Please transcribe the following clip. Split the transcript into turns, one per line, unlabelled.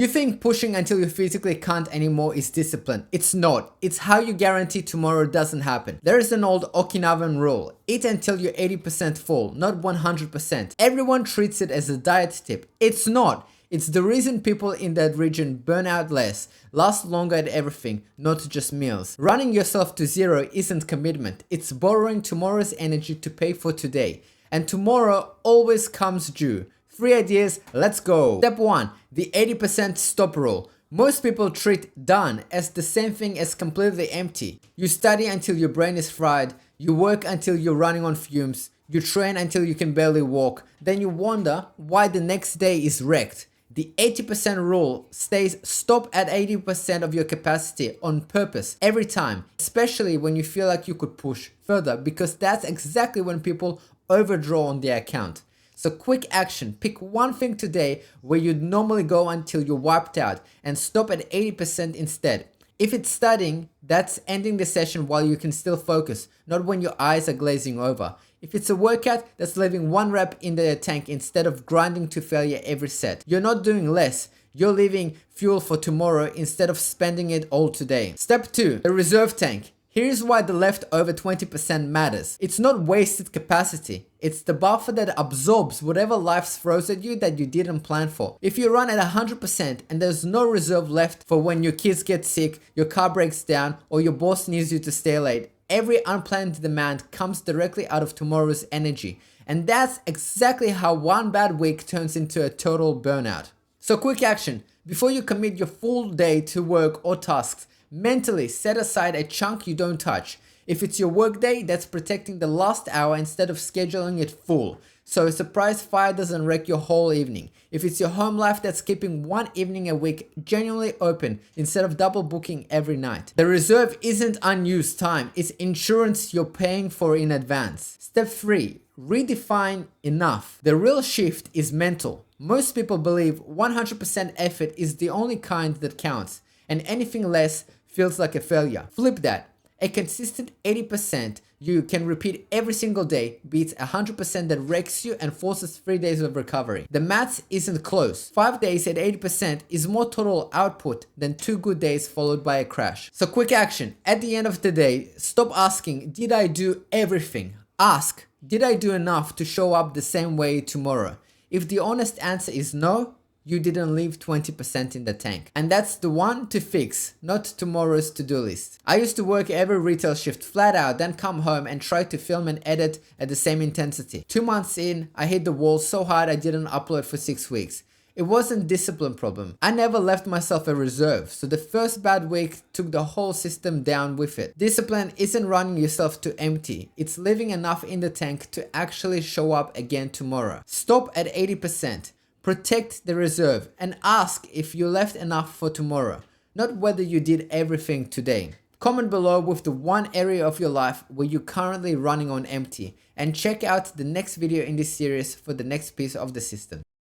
You think pushing until you physically can't anymore is discipline. It's not. It's how you guarantee tomorrow doesn't happen. There is an old Okinawan rule. Eat until you're 80% full, not 100%. Everyone treats it as a diet tip. It's not. It's the reason people in that region burn out less, last longer at everything, not just meals. Running yourself to zero isn't commitment. It's borrowing tomorrow's energy to pay for today. And tomorrow always comes due. 3 ideas, let's go. Step 1. The 80% stop rule. Most people treat done as the same thing as completely empty. You study until your brain is fried, you work until you're running on fumes, you train until you can barely walk, then you wonder why the next day is wrecked. The 80% rule stays stop at 80% of your capacity on purpose every time, especially when you feel like you could push further, because that's exactly when people overdraw on their account. So quick action, pick one thing today where you'd normally go until you're wiped out and stop at 80% instead. If it's studying, that's ending the session while you can still focus, not when your eyes are glazing over. If it's a workout, that's leaving 1 rep in the tank instead of grinding to failure every set. You're not doing less, you're leaving fuel for tomorrow instead of spending it all today. Step 2, the reserve tank. Here's why the leftover 20% matters. It's not wasted capacity. It's the buffer that absorbs whatever life throws at you that you didn't plan for. If you run at 100% and there's no reserve left for when your kids get sick, your car breaks down, or your boss needs you to stay late, every unplanned demand comes directly out of tomorrow's energy. And that's exactly how one bad week turns into a total burnout. So quick action. Before you commit your full day to work or tasks, mentally set aside a chunk you don't touch. If it's your work day, that's protecting the last hour instead of scheduling it full, so a surprise fire doesn't wreck your whole evening. If it's your home life, that's keeping one evening a week genuinely open instead of double booking every night. The reserve isn't unused time, it's insurance you're paying for in advance. Step 3. Redefine enough. The real shift is mental. Most people believe 100% effort is the only kind that counts, and anything less feels like a failure. Flip that. A consistent 80% you can repeat every single day beats 100% that wrecks you and forces 3 days of recovery. The maths isn't close. 5 days at 80% is more total output than 2 good days followed by a crash. So quick action. At the end of the day, stop asking, did I do everything? Ask, did I do enough to show up the same way tomorrow? If the honest answer is no, you didn't leave 20% in the tank. And that's the one to fix, not tomorrow's to-do list. I used to work every retail shift flat out, then come home and try to film and edit at the same intensity. 2 months in, I hit the wall so hard I didn't upload for 6 weeks. It wasn't a discipline problem. I never left myself a reserve, so the first bad week took the whole system down with it. Discipline isn't running yourself to empty. It's leaving enough in the tank to actually show up again tomorrow. Stop at 80%. Protect the reserve and ask if you left enough for tomorrow, not whether you did everything today. Comment below with the one area of your life where you're currently running on empty, and check out the next video in this series for the next piece of the system.